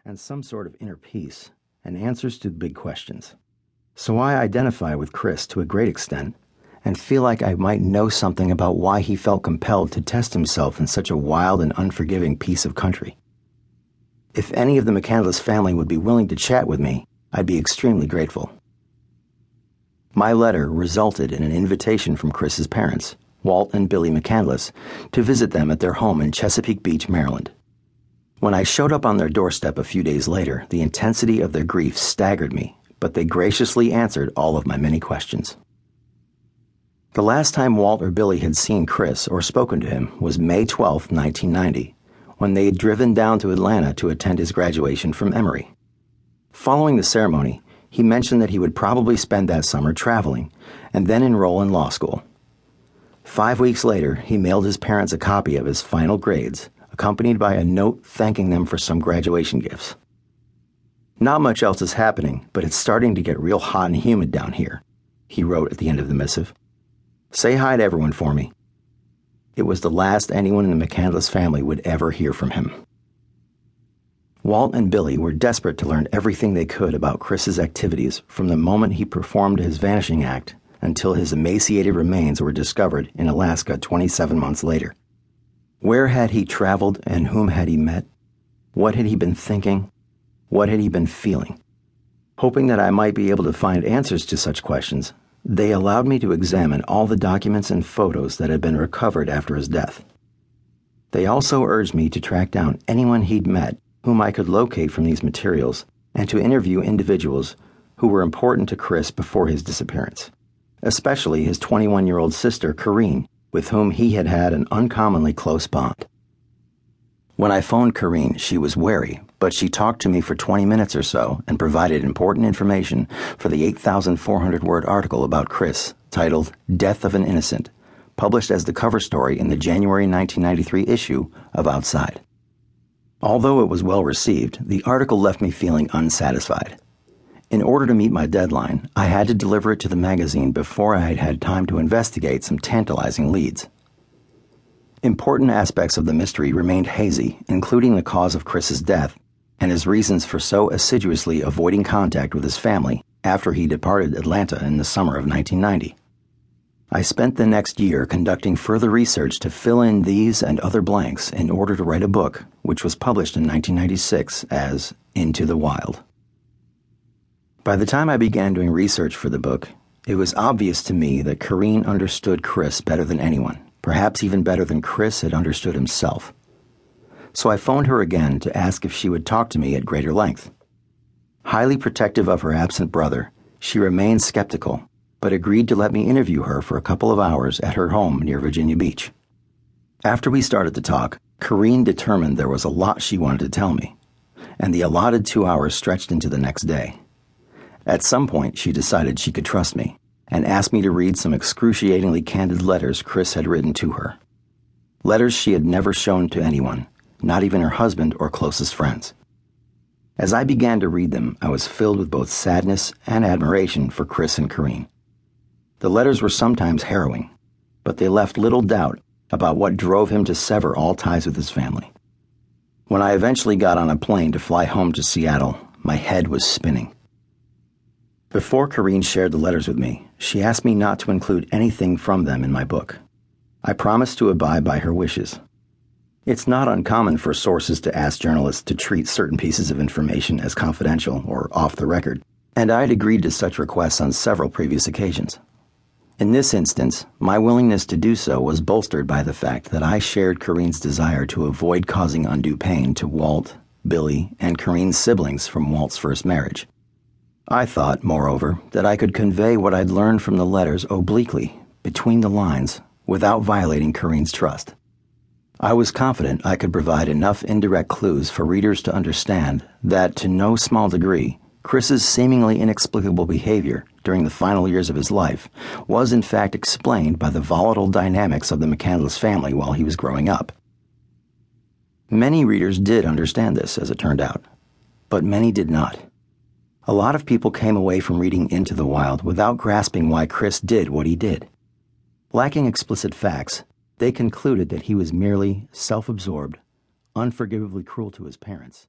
and some sort of inner peace, and answers to big questions. So I identify with Chris to a great extent, and feel like I might know something about why he felt compelled to test himself in such a wild and unforgiving piece of country. If any of the McCandless family would be willing to chat with me, I'd be extremely grateful. My letter resulted in an invitation from Chris's parents, Walt and Billy McCandless, to visit them at their home in Chesapeake Beach, Maryland. When I showed up on their doorstep a few days later, the intensity of their grief staggered me, but they graciously answered all of my many questions. The last time Walt or Billy had seen Chris or spoken to him was May 12, 1990, when they had driven down to Atlanta to attend his graduation from Emory. Following the ceremony, he mentioned that he would probably spend that summer traveling and then enroll in law school. 5 weeks later, he mailed his parents a copy of his final grades, accompanied by a note thanking them for some graduation gifts. "Not much else is happening, but it's starting to get real hot and humid down here," he wrote at the end of the missive. "Say hi to everyone for me." It was the last anyone in the McCandless family would ever hear from him. Walt and Billy were desperate to learn everything they could about Chris's activities from the moment he performed his vanishing act until his emaciated remains were discovered in Alaska 27 months later. Where had he traveled and whom had he met? What had he been thinking? What had he been feeling? Hoping that I might be able to find answers to such questions, they allowed me to examine all the documents and photos that had been recovered after his death. They also urged me to track down anyone he'd met whom I could locate from these materials and to interview individuals who were important to Chris before his disappearance, especially his 21-year-old sister, Carine, with whom he had had an uncommonly close bond. When I phoned Carine, she was wary, but she talked to me for 20 minutes or so and provided important information for the 8,400-word article about Chris titled Death of an Innocent, published as the cover story in the January 1993 issue of Outside. Although it was well received, the article left me feeling unsatisfied. In order to meet my deadline, I had to deliver it to the magazine before I had had time to investigate some tantalizing leads. Important aspects of the mystery remained hazy, including the cause of Chris's death and his reasons for so assiduously avoiding contact with his family after he departed Atlanta in the summer of 1990. I spent the next year conducting further research to fill in these and other blanks in order to write a book, which was published in 1996 as Into the Wild. By the time I began doing research for the book, it was obvious to me that Carine understood Chris better than anyone, perhaps even better than Chris had understood himself. So I phoned her again to ask if she would talk to me at greater length. Highly protective of her absent brother, she remained skeptical, but agreed to let me interview her for a couple of hours at her home near Virginia Beach. After we started to talk, Carine determined there was a lot she wanted to tell me, and the allotted 2 hours stretched into the next day. At some point, she decided she could trust me, and asked me to read some excruciatingly candid letters Chris had written to her. Letters she had never shown to anyone, not even her husband or closest friends. As I began to read them, I was filled with both sadness and admiration for Chris and Carine. The letters were sometimes harrowing, but they left little doubt about what drove him to sever all ties with his family. When I eventually got on a plane to fly home to Seattle, my head was spinning. Before Carine shared the letters with me, she asked me not to include anything from them in my book. I promised to abide by her wishes. It's not uncommon for sources to ask journalists to treat certain pieces of information as confidential or off the record, and I'd agreed to such requests on several previous occasions. In this instance, my willingness to do so was bolstered by the fact that I shared Carine's desire to avoid causing undue pain to Walt, Billy, and Carine's siblings from Walt's first marriage. I thought, moreover, that I could convey what I'd learned from the letters obliquely, between the lines, without violating Carine's trust. I was confident I could provide enough indirect clues for readers to understand that, to no small degree, Chris's seemingly inexplicable behavior during the final years of his life was in fact explained by the volatile dynamics of the McCandless family while he was growing up. Many readers did understand this, as it turned out, but many did not. A lot of people came away from reading Into the Wild without grasping why Chris did what he did. Lacking explicit facts, they concluded that he was merely self-absorbed, unforgivably cruel to his parents,